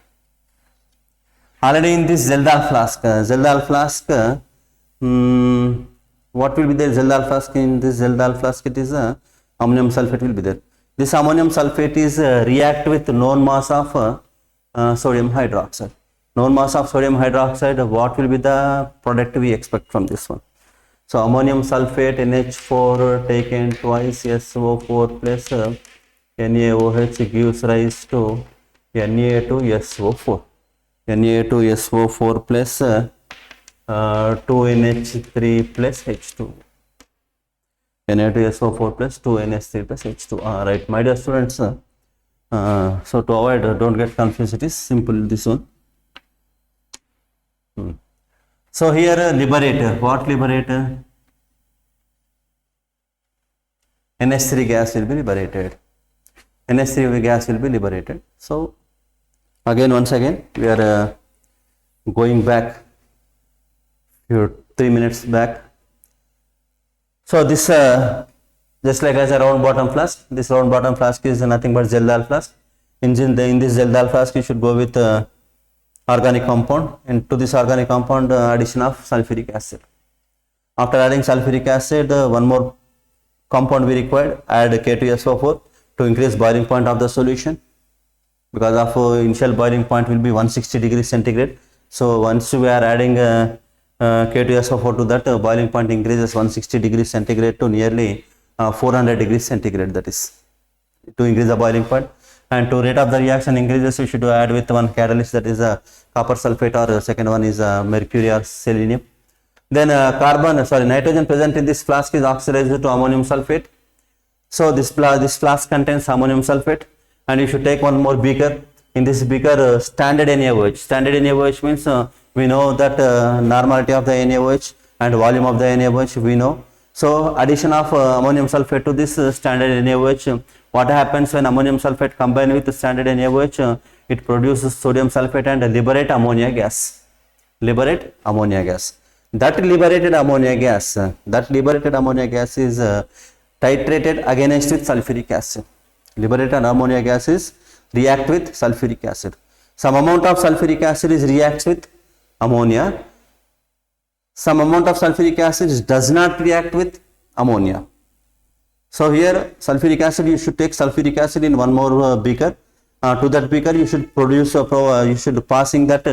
Already in this Zeldal flask, what will be the Zeldal flask? In this Zeldal flask, it is ammonium sulfate will be there. This ammonium sulfate is react with known mass of sodium hydroxide. Known mass of sodium hydroxide. What will be the product we expect from this one? So ammonium sulfate NH4 taken twice SO4 plus NaOH gives rise to Na2SO4. Na2SO4 plus 2NH3 plus H2. Na2SO4 plus 2NH3 plus H2. Right, my dear students. So to avoid, don't get confused, it is simple this one. So here liberator. What liberator? NH3 gas will be liberated. NH3 gas will be liberated. So once again we are going back few 3 minutes back. So this just like as a round bottom flask, this round bottom flask is nothing but Zeldal flask. In this Zeldal flask, you should go with organic compound, and to this organic compound addition of sulfuric acid. After adding sulfuric acid, one more compound we required, add K2SO4 to increase boiling point of the solution, because of initial boiling point will be 160 degrees centigrade. So once we are adding K2SO4 to that, boiling point increases 160 degrees centigrade to nearly 400 degrees centigrade, that is to increase the boiling point. And to rate of the reaction increases, we should add with one catalyst, that is copper sulfate, or second one is mercury or selenium. Then nitrogen present in this flask is oxidized to ammonium sulfate. So this flask contains ammonium sulfate, and you should take one more beaker. In this beaker, standard NaOH. Standard NaOH means we know that normality of the NaOH and volume of the NaOH we know. So addition of ammonium sulfate to this standard NaOH, what happens when ammonium sulfate combine with standard NaOH? It produces sodium sulfate and liberate ammonia gas. Liberate ammonia gas. That liberated ammonia gas is titrated against with sulfuric acid. Liberated ammonia gas is react with sulfuric acid. Some amount of sulfuric acid is reacts with ammonia. Some amount of sulfuric acid does not react with ammonia. So here sulfuric acid, you should take sulfuric acid in one more beaker. To that beaker you should produce you should passing that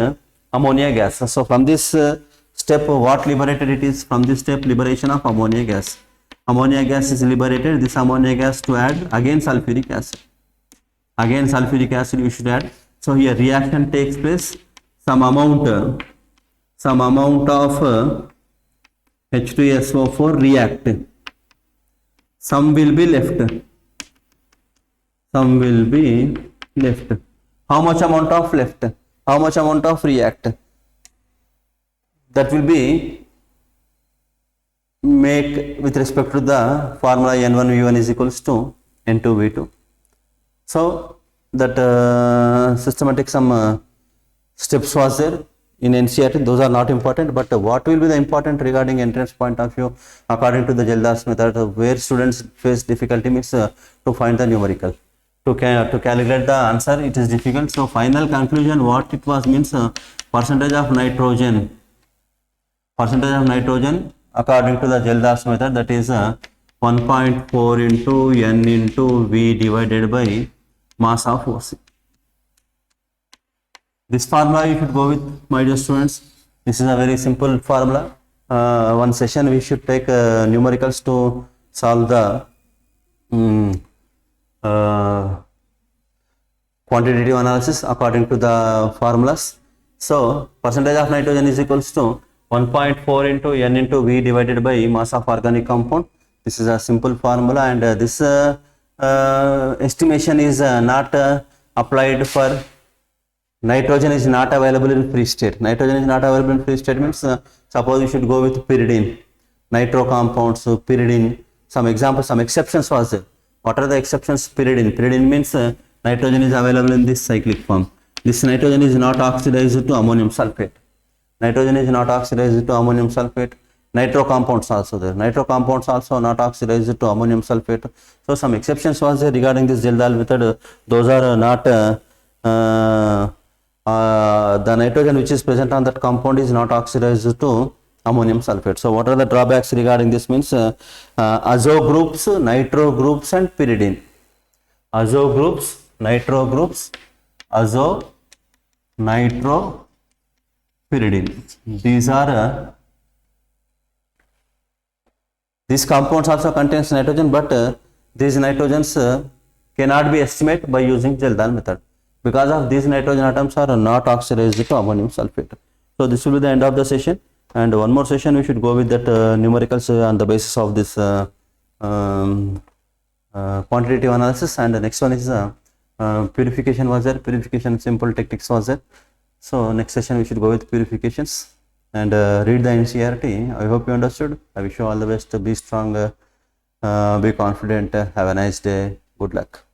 ammonia gas. So from this step, what liberated it is? From this step, liberation of ammonia gas. Ammonia gas is liberated. This ammonia gas to add again sulfuric acid. Again sulfuric acid you should add. So here reaction takes place. Some amount of H2SO4 react. Some will be left. Some will be left. How much amount of left? How much amount of react? That will be make with respect to the formula N1V1 is equals to N2V2. So that systematic some steps was there in NCERT. Those are not important, but what will be the important regarding entrance point of view according to the Geldar's method, where students face difficulty means to find the numerical. To calculate the answer, it is difficult. So final conclusion, what it was means percentage of nitrogen according to the Geldar's method, that is 1.4 into N into V divided by mass of OC. This formula you should go with, my dear students. This is a very simple formula. One session we should take numericals to solve the quantitative analysis according to the formulas. So percentage of nitrogen is equals to 1.4 into N into V divided by mass of organic compound. This is a simple formula, and this estimation is not applied for nitrogen is not available in free state. Nitrogen is not available in free state means suppose you should go with pyridine, nitro compounds, pyridine. Some examples, some exceptions was there. What are the exceptions? Pyridine means nitrogen is available in this cyclic form. This nitrogen is not oxidized to ammonium sulfate. Nitrogen is not oxidized to ammonium sulfate. Nitro compounds also there. Nitro compounds also not oxidized to ammonium sulfate. So some exceptions was there regarding this Geldal method. Those are not the nitrogen which is present on that compound is not oxidized to ammonium sulfate. So what are the drawbacks regarding this means azo groups, nitro groups and pyridine. Azo groups, nitro groups, azo, nitro, pyridine. These are these compounds also contains nitrogen, but these nitrogens cannot be estimated by using Geldal method, because of these nitrogen atoms are not oxidized to ammonium sulfate. So this will be the end of the session, and one more session we should go with that numericals on the basis of this quantitative analysis, and the next one is purification was there. Purification simple techniques was there. So next session we should go with purifications and read the NCERT. I hope you understood. I wish you all the best. Be strong, be confident. Have a nice day. Good luck.